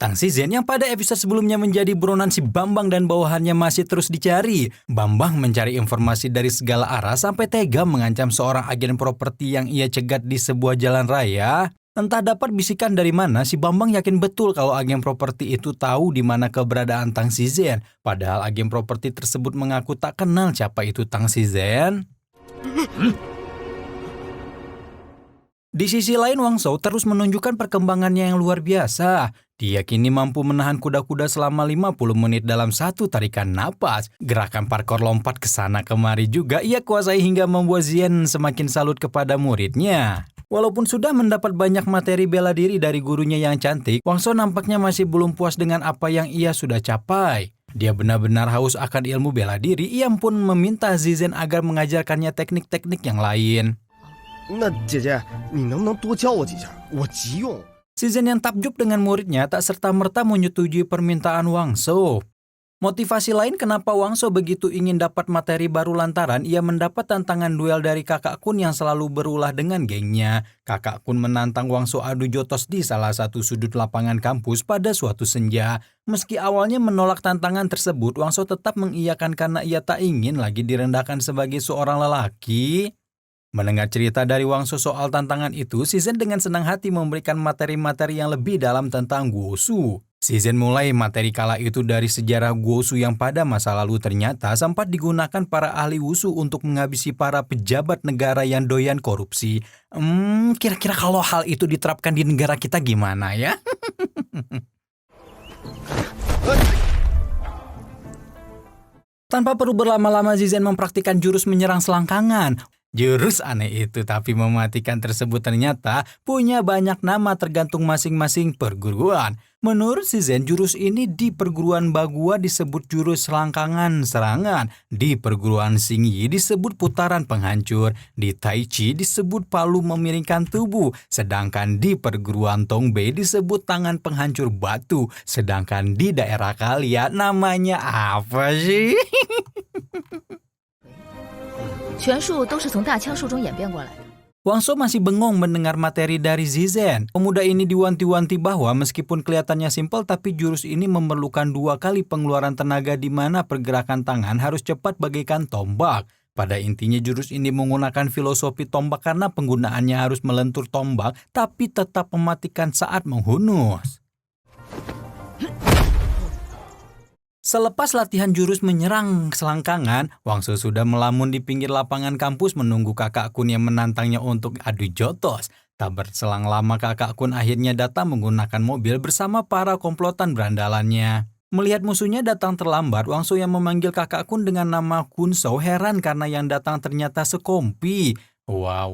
Tang Shizen yang pada episode sebelumnya menjadi buronan si Bambang dan bawahannya masih terus dicari. Bambang mencari informasi dari segala arah sampai tega mengancam seorang agen properti yang ia cegat di sebuah jalan raya. Entah dapat bisikan dari mana, si Bambang yakin betul kalau agen properti itu tahu di mana keberadaan Tang Shizen. Padahal agen properti tersebut mengaku tak kenal siapa itu Tang Shizen. Di sisi lain, Wang Shou terus menunjukkan perkembangannya yang luar biasa. Dia kini mampu menahan kuda-kuda selama 50 menit dalam satu tarikan napas. Gerakan parkour lompat ke sana kemari juga ia kuasai hingga membuat Zian semakin salut kepada muridnya. Walaupun sudah mendapat banyak materi bela diri dari gurunya yang cantik, Wang Shou nampaknya masih belum puas dengan apa yang ia sudah capai. Dia benar-benar haus akan ilmu bela diri. Ia pun meminta Zizen agar mengajarkannya teknik-teknik yang lain. 那姐姐，你能不能多教我几下？我急用。 Shizen yang takjub dengan muridnya tak serta-merta menyetujui permintaan Wang Shou. Motivasi lain kenapa Wang Shou begitu ingin dapat materi baru lantaran ia mendapat tantangan duel dari Kakak Kun yang selalu berulah dengan gengnya. Kakak Kun menantang Wang Shou adu jotos di salah satu sudut lapangan kampus pada suatu senja. Meski awalnya menolak tantangan tersebut, Wang Shou tetap mengiyakan karena ia tak ingin lagi direndahkan sebagai seorang lelaki. Mendengar cerita dari Wang Shou soal tantangan itu, Shizen dengan senang hati memberikan materi-materi yang lebih dalam tentang Guoshu. Shizen mulai materi kala itu dari sejarah Guoshu yang pada masa lalu ternyata sempat digunakan para ahli wushu untuk menghabisi para pejabat negara yang doyan korupsi. Kira-kira kalau hal itu diterapkan di negara kita gimana ya? Tanpa perlu berlama-lama, Shizen mempraktikkan jurus menyerang selangkangan. Jurus aneh itu tapi mematikan tersebut ternyata punya banyak nama tergantung masing-masing perguruan. Menurut Shizen, jurus ini di perguruan Bagua disebut jurus selangkangan serangan, di perguruan Xingyi disebut putaran penghancur, di Tai Chi disebut palu memiringkan tubuh, sedangkan di perguruan Tongbei disebut tangan penghancur batu, sedangkan di daerah kalian namanya apa sih? 拳术都是从大枪术中演变过来的。 Wang Shou masih bengong mendengar materi dari Shizen. Pemuda ini diwanti-wanti bahwa meskipun kelihatannya simpel tapi jurus ini memerlukan 2 kali pengeluaran tenaga di mana pergerakan tangan harus cepat bagaikan tombak. Pada intinya jurus ini menggunakan filosofi tombak karena penggunaannya harus melentur tombak tapi tetap mematikan saat menghunus. Selepas latihan jurus menyerang selangkangan, Wang Shou sudah melamun di pinggir lapangan kampus menunggu Kakak Kun yang menantangnya untuk adu jotos. Tak berselang lama Kakak Kun akhirnya datang menggunakan mobil bersama para komplotan berandalannya. Melihat musuhnya datang terlambat, Wang Shou yang memanggil Kakak Kun dengan nama Kun Shou heran karena yang datang ternyata sekompi. Wah,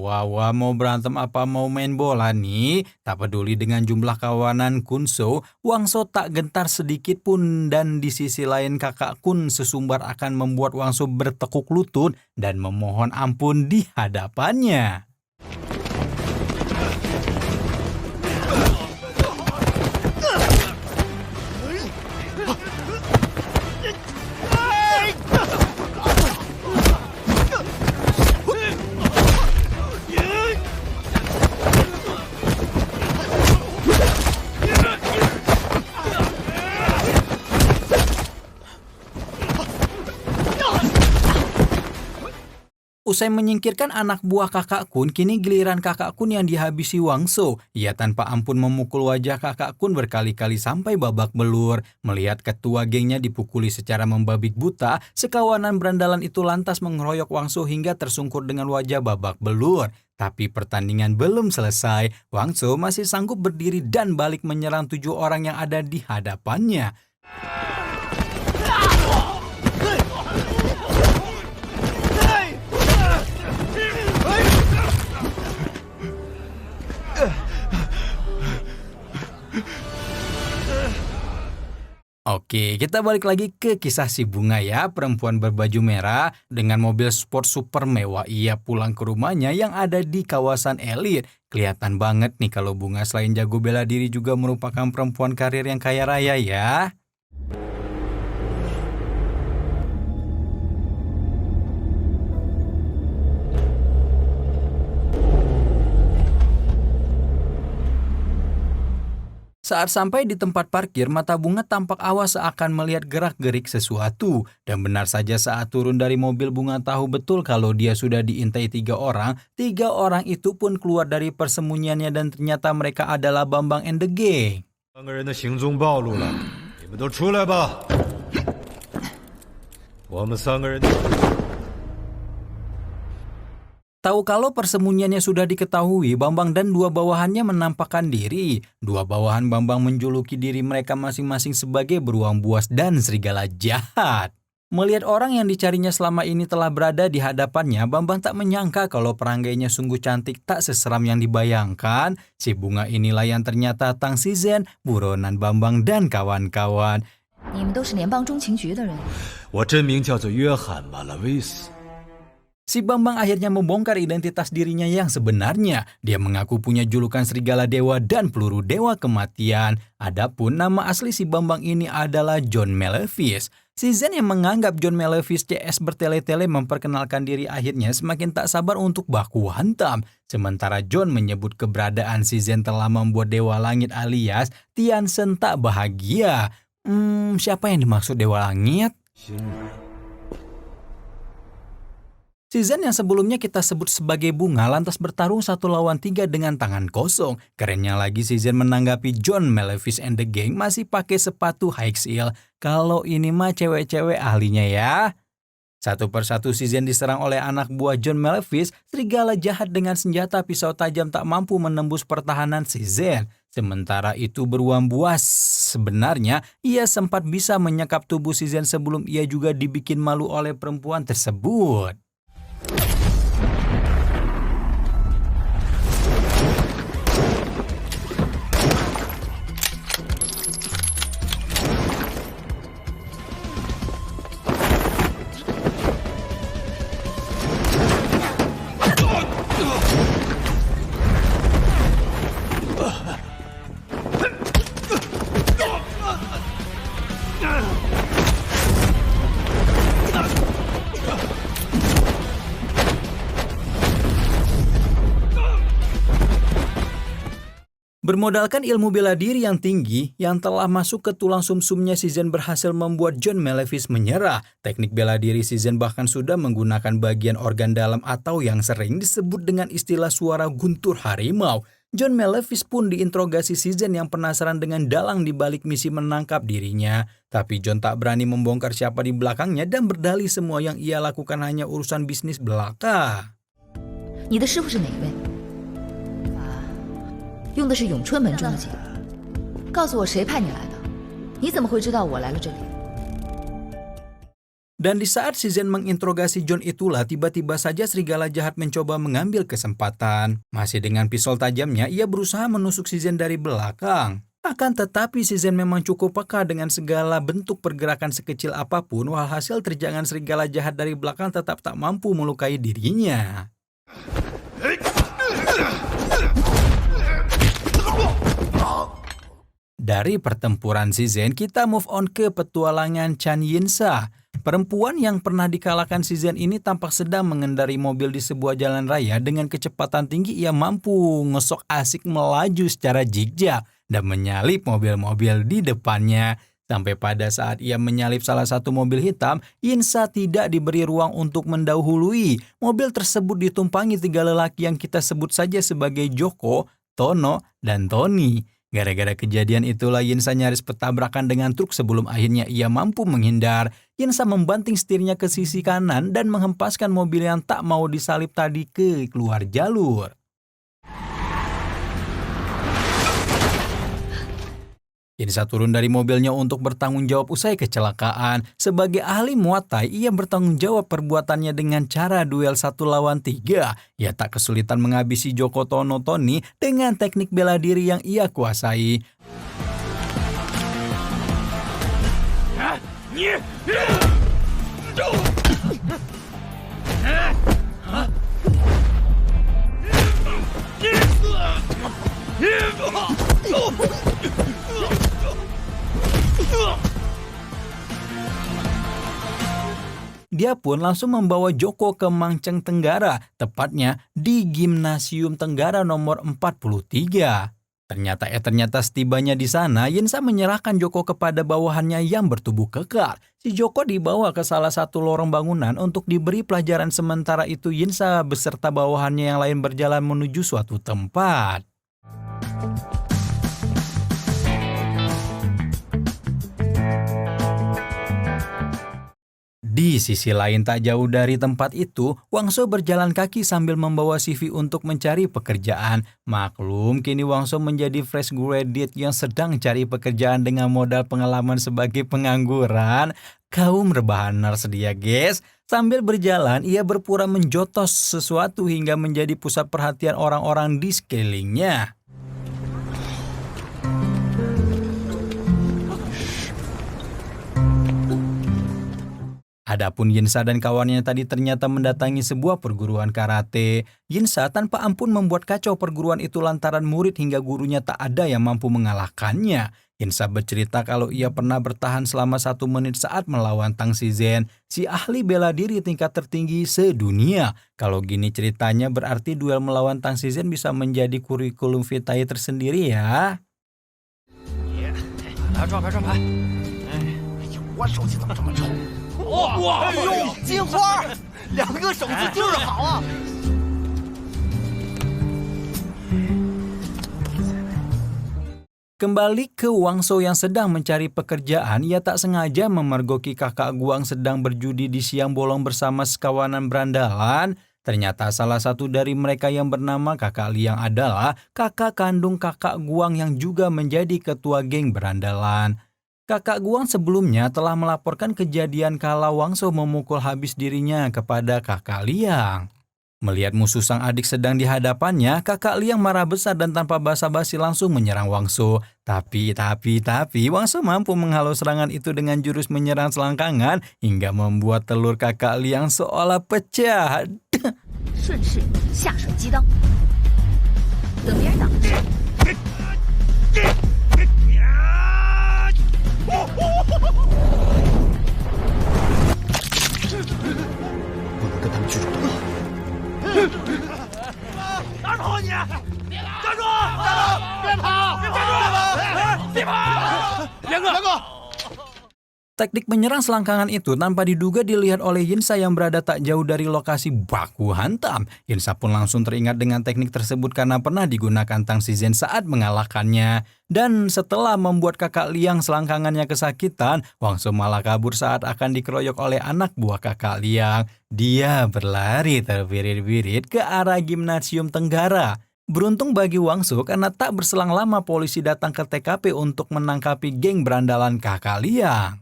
mau berantem apa mau main bola nih? Tak peduli dengan jumlah kawanan Kun Shou, Wang Shou tak gentar sedikit pun dan di sisi lain Kakak Kun sesumbar akan membuat Wang Shou bertekuk lutut dan memohon ampun di hadapannya. Usai menyingkirkan anak buah Kakak Kun, kini giliran Kakak Kun yang dihabisi Wang Shou. Ia tanpa ampun memukul wajah Kakak Kun berkali-kali sampai babak belur. Melihat ketua gengnya dipukuli secara membabik buta, sekawanan berandalan itu lantas mengeroyok Wang Shou hingga tersungkur dengan wajah babak belur. Tapi pertandingan belum selesai. Wang Shou masih sanggup berdiri dan balik menyerang 7 orang yang ada di hadapannya. Oke, kita balik lagi ke kisah si Bunga ya. Perempuan berbaju merah dengan mobil sport super mewah. Ia pulang ke rumahnya yang ada di kawasan elit. Kelihatan banget nih kalau Bunga selain jago bela diri juga merupakan perempuan karir yang kaya raya ya. Saat sampai di tempat parkir, mata bunga tampak awas seakan melihat gerak-gerik sesuatu. Dan benar saja saat turun dari mobil, bunga tahu betul kalau dia sudah diintai 3 orang. 3 orang itu pun keluar dari persembunyiannya dan ternyata mereka adalah Bambang and the Gang. 3个人的行踪暴露了，你们都出来吧！我们3个人。 Tahu kalau persembunyiannya sudah diketahui, Bambang dan 2 bawahannya menampakkan diri. 2 bawahan Bambang menjuluki diri mereka masing-masing sebagai beruang buas dan serigala jahat. Melihat orang yang dicarinya selama ini telah berada di hadapannya, Bambang tak menyangka kalau peranggainya sungguh cantik tak seseram yang dibayangkan. Si bunga inilah yang ternyata Tang Shizhen, buronan Bambang dan kawan-kawan. 你们都是联邦中情局的人。我真名叫做约翰·马拉维斯。 Si Bambang akhirnya membongkar identitas dirinya yang sebenarnya. Dia mengaku punya julukan serigala dewa dan peluru dewa kematian. Adapun nama asli si Bambang ini adalah John Malefice. Shizhen yang menganggap John Malefice CS bertele-tele memperkenalkan diri akhirnya semakin tak sabar untuk baku hantam. Sementara John menyebut keberadaan Shizhen telah membuat Dewa Langit alias Tian Shen tak bahagia. Siapa yang dimaksud Dewa Langit? Shizhen yang sebelumnya kita sebut sebagai bunga lantas bertarung 1 lawan 3 dengan tangan kosong. Kerennya lagi Shizhen menanggapi John Malefice and the Gang masih pakai sepatu high heel. Kalau ini mah cewek-cewek ahlinya ya. Satu persatu Shizhen diserang oleh anak buah John Malefice. Serigala jahat dengan senjata pisau tajam tak mampu menembus pertahanan Shizhen. Sementara itu beruang buas. Sebenarnya ia sempat bisa menyekap tubuh Shizhen sebelum ia juga dibikin malu oleh perempuan tersebut. Bermodalkan ilmu bela diri yang tinggi yang telah masuk ke tulang sumsumnya, Shizhen berhasil membuat John Malefice menyerah. Teknik bela diri Shizhen bahkan sudah menggunakan bagian organ dalam atau yang sering disebut dengan istilah suara guntur harimau. John Malefice pun diinterogasi Shizhen yang penasaran dengan dalang di balik misi menangkap dirinya. Tapi John tak berani membongkar siapa di belakangnya dan berdalih semua yang ia lakukan hanya urusan bisnis belaka. 你的师傅是哪位？用的是咏春门中的剑。告诉我谁派你来的？你怎么会知道我来了这里？ Dan di saat Shizhen menginterogasi John itulah tiba-tiba saja serigala jahat mencoba mengambil kesempatan. Masih dengan pisau tajamnya, ia berusaha menusuk Shizhen dari belakang. Akan tetapi Shizhen memang cukup peka dengan segala bentuk pergerakan sekecil apapun, walhasil terjangan serigala jahat dari belakang tetap tak mampu melukai dirinya. Dari pertempuran Shizhen, kita move on ke petualangan Chan Yinsa. Perempuan yang pernah dikalahkan Shizhen ini tampak sedang mengendarai mobil di sebuah jalan raya. Dengan kecepatan tinggi ia mampu ngesok asik melaju secara jigja dan menyalip mobil-mobil di depannya. Sampai pada saat ia menyalip salah satu mobil hitam, Yinsa tidak diberi ruang untuk mendahului. Mobil tersebut ditumpangi 3 lelaki yang kita sebut saja sebagai Joko, Tono, dan Tony. Gara-gara kejadian itulah Yinsa nyaris bertabrakan dengan truk sebelum akhirnya ia mampu menghindar. Yinsa membanting setirnya ke sisi kanan dan menghempaskan mobil yang tak mau disalip tadi ke keluar jalur. Yinsa turun dari mobilnya untuk bertanggung jawab usai kecelakaan. Sebagai ahli Muay Thai, ia bertanggung jawab perbuatannya dengan cara duel 1 lawan 3. Ia tak kesulitan menghabisi Joko Tono Tony dengan teknik bela diri yang ia kuasai. Dia pun langsung membawa Joko ke Mangcheng Tenggara, tepatnya di Gimnasium Tenggara nomor 43. Ternyata setibanya di sana, Yinsa menyerahkan Joko kepada bawahannya yang bertubuh kekar. Si Joko dibawa ke salah satu lorong bangunan untuk diberi pelajaran, sementara itu Yinsa beserta bawahannya yang lain berjalan menuju suatu tempat. Di sisi lain tak jauh dari tempat itu, Wangso berjalan kaki sambil membawa CV untuk mencari pekerjaan. Maklum, kini Wangso menjadi fresh graduate yang sedang cari pekerjaan dengan modal pengalaman sebagai pengangguran. Kaum rebahan tersedia, guys. Sambil berjalan, ia berpura menjotos sesuatu hingga menjadi pusat perhatian orang-orang di sekelilingnya. Adapun Yinsa dan kawannya tadi ternyata mendatangi sebuah perguruan karate. Yinsa tanpa ampun membuat kacau perguruan itu lantaran murid hingga gurunya tak ada yang mampu mengalahkannya. Yinsa bercerita kalau ia pernah bertahan selama 1 menit saat melawan Tang Shizen, si ahli bela diri tingkat tertinggi sedunia. Kalau gini ceritanya berarti duel melawan Tang Shizen bisa menjadi kurikulum vitae tersendiri ya. 来撞牌撞牌！哎呦，我手气怎么这么臭？哇！哎呦，金花，2个手气就是好啊！ Kembali ke Wangso yang sedang mencari pekerjaan, ia tak sengaja memergoki kakak Guang sedang berjudi di siang bolong bersama sekawanan berandalan. Ternyata salah satu dari mereka yang bernama Kakak Liang adalah kakak kandung kakak Guang yang juga menjadi ketua geng berandalan. Kakak Guang sebelumnya telah melaporkan kejadian kala Wangso memukul habis dirinya kepada kakak Liang. Melihat musuh sang adik sedang di hadapannya, kakak Liang marah besar dan tanpa basa-basi langsung menyerang Wangso. Tapi Wangso mampu menghalau serangan itu dengan jurus menyerang selangkangan hingga membuat telur kakak Liang seolah pecah. 顺势下手击刀，等别人挡住。 不能跟他们聚众斗力。哪儿跑啊你？站住！别跑！站住！别跑！梁哥！ Teknik menyerang selangkangan itu tanpa diduga dilihat oleh Yinsa yang berada tak jauh dari lokasi baku hantam. Yinsa pun langsung teringat dengan teknik tersebut karena pernah digunakan Tang Shizen saat mengalahkannya. Dan setelah membuat kakak Liang selangkangannya kesakitan, Wangso malah kabur saat akan dikeroyok oleh anak buah kakak Liang. Dia berlari terbirit-birit ke arah Gimnasium Tenggara. Beruntung bagi Wangso karena tak berselang lama polisi datang ke TKP untuk menangkapi geng berandalan kakak Liang.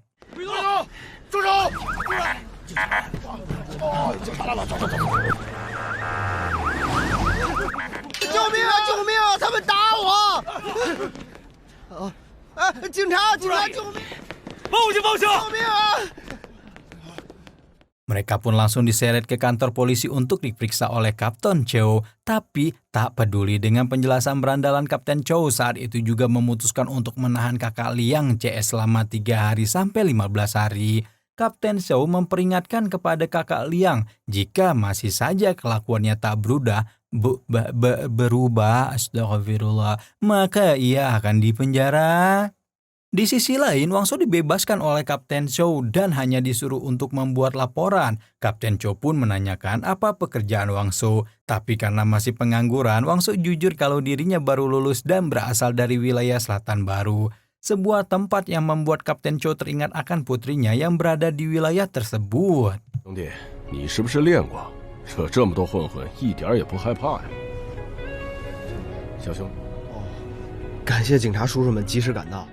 住手！救命啊！救命啊！他们打我！警察！救命！ 报警！报警！ 救命啊！ Mereka pun langsung diseret ke kantor polisi untuk diperiksa oleh Kapten Chow. Tapi tak peduli dengan penjelasan berandalan Kapten Chow, saat itu juga memutuskan untuk menahan kakak Liang CS selama 3 hari sampai 15 hari. Kapten Chow memperingatkan kepada kakak Liang jika masih saja kelakuannya tak berubah, astagfirullah, maka ia akan dipenjara. Di sisi lain, Wangso dibebaskan oleh Kapten Chow dan hanya disuruh untuk membuat laporan. Kapten Chow pun menanyakan apa pekerjaan Wangso. Tapi karena masih pengangguran, Wangso jujur kalau dirinya baru lulus dan berasal dari wilayah Selatan Baru. Sebuah tempat yang membuat Kapten Chow teringat akan putrinya yang berada di wilayah tersebut. 兄弟，你是不是练过？惹这么多混混，一点也不害怕呀？小兄，感谢警察叔叔们及时赶到。